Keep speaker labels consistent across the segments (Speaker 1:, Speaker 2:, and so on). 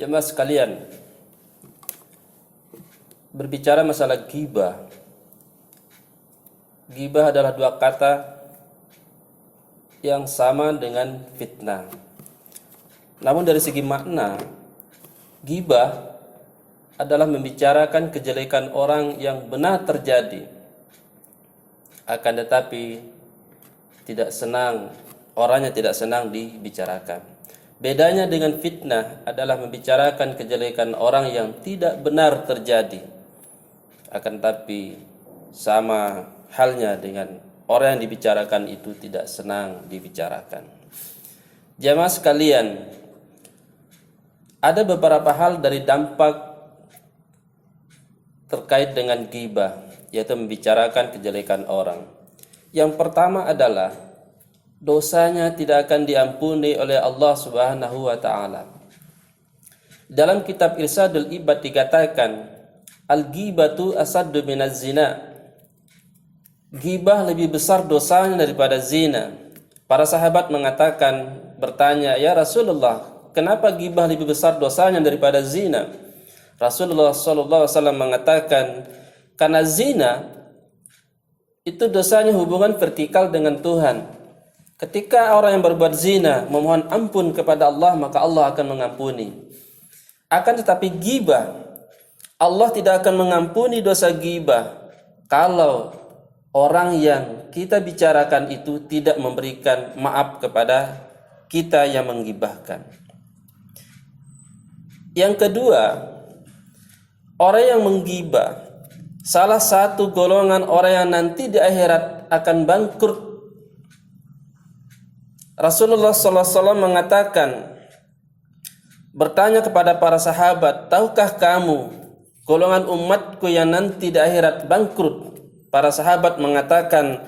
Speaker 1: Jemaah sekalian, berbicara masalah ghibah. Ghibah adalah dua kata yang sama dengan fitnah. Namun dari segi makna, ghibah adalah membicarakan kejelekan orang yang benar terjadi, akan tetapi orangnya tidak senang dibicarakan. Bedanya dengan fitnah adalah membicarakan kejelekan orang yang tidak benar terjadi, akan tetapi sama halnya dengan orang yang dibicarakan itu tidak senang dibicarakan. Jamaah sekalian, ada beberapa hal dari dampak terkait dengan ghibah, yaitu membicarakan kejelekan orang. Yang pertama adalah dosanya tidak akan diampuni oleh Allah Subhanahu wa taala. Dalam kitab Irsadul Ibad dikatakan, al-ghibatu asaddu minaz zina. Ghibah lebih besar dosanya daripada zina. Para sahabat bertanya, "Ya Rasulullah, kenapa ghibah lebih besar dosanya daripada zina?" Rasulullah sallallahu alaihi wasallam mengatakan, karena zina itu dosanya hubungan vertikal dengan Tuhan. Ketika orang yang berbuat zina memohon ampun kepada Allah, maka Allah akan mengampuni. Akan tetapi ghibah, Allah tidak akan mengampuni dosa ghibah kalau orang yang kita bicarakan itu tidak memberikan maaf kepada kita yang menggibahkan. Yang kedua, orang yang menggibah salah satu golongan orang yang nanti di akhirat akan bangkrut. Rasulullah SAW mengatakan, bertanya kepada para sahabat, tahukah kamu golongan umatku yang nanti di akhirat bangkrut? Para sahabat mengatakan,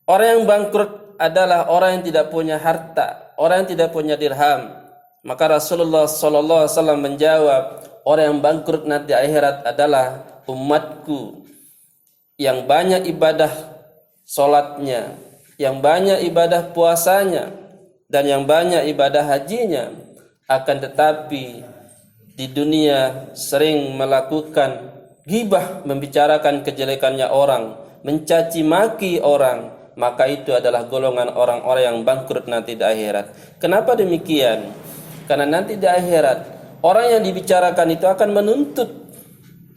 Speaker 1: orang yang bangkrut adalah orang yang tidak punya harta, orang yang tidak punya dirham. Maka Rasulullah SAW menjawab, orang yang bangkrut nanti di akhirat adalah umatku yang banyak ibadah solatnya, yang banyak ibadah puasanya, dan yang banyak ibadah hajinya, akan tetapi di dunia sering melakukan ghibah, membicarakan kejelekannya orang, mencaci maki orang, maka itu adalah golongan orang-orang yang bangkrut nanti di akhirat. Kenapa demikian? Karena nanti di akhirat orang yang dibicarakan itu akan menuntut.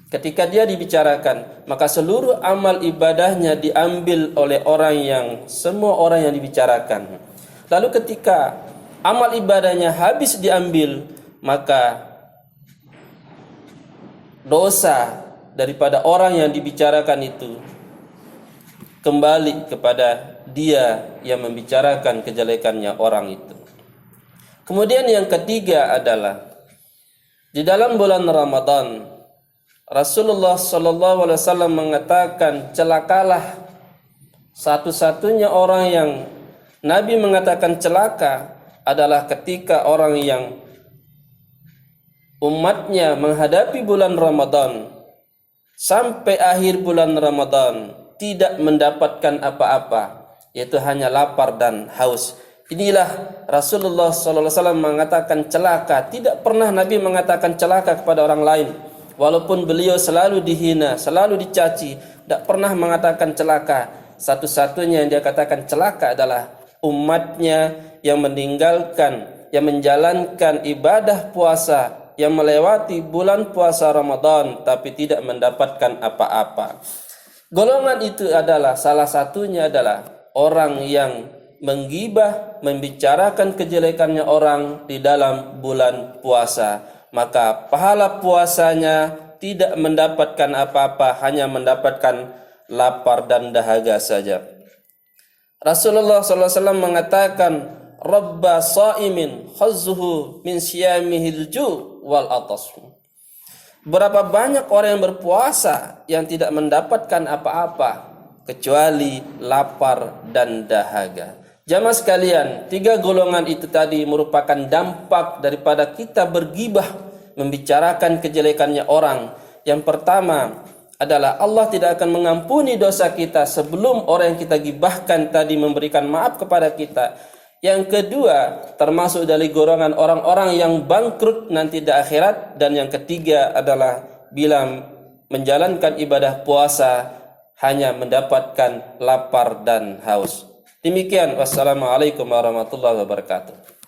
Speaker 1: Ketika dia dibicarakan, maka seluruh amal ibadahnya diambil oleh semua orang yang dibicarakan. Lalu ketika amal ibadahnya habis diambil, maka dosa daripada orang yang dibicarakan itu kembali kepada dia yang membicarakan kejelekannya orang itu. Kemudian yang ketiga adalah di dalam bulan Ramadan, Rasulullah SAW mengatakan, celakalah, satu-satunya orang yang Nabi mengatakan celaka adalah ketika orang yang umatnya menghadapi bulan Ramadan sampai akhir bulan Ramadan tidak mendapatkan apa-apa, yaitu hanya lapar dan haus. Inilah Rasulullah SAW mengatakan celaka. Tidak pernah Nabi mengatakan celaka kepada orang lain. Walaupun beliau selalu dihina, selalu dicaci, tidak pernah mengatakan celaka. Satu-satunya yang dia katakan celaka adalah umatnya yang menjalankan ibadah puasa, yang melewati bulan puasa Ramadan tapi tidak mendapatkan apa-apa. Golongan itu adalah salah satunya adalah orang yang menggibah, membicarakan kejelekannya orang di dalam bulan puasa. Maka pahala puasanya tidak mendapatkan apa-apa, hanya mendapatkan lapar dan dahaga saja. Rasulullah SAW mengatakan, Rabba sa'imin khazzuhu min siyamihil ju' wal atas. Berapa banyak orang yang berpuasa yang tidak mendapatkan apa-apa kecuali lapar dan dahaga. Jamaah sekalian, tiga golongan itu tadi merupakan dampak daripada kita bergibah, membicarakan kejelekannya orang. Yang pertama adalah Allah tidak akan mengampuni dosa kita sebelum orang yang kita gibahkan tadi memberikan maaf kepada kita. Yang kedua, termasuk dari golongan orang-orang yang bangkrut nanti di akhirat. Dan yang ketiga adalah bila menjalankan ibadah puasa hanya mendapatkan lapar dan haus. Demikian, wassalamualaikum warahmatullahi wabarakatuh.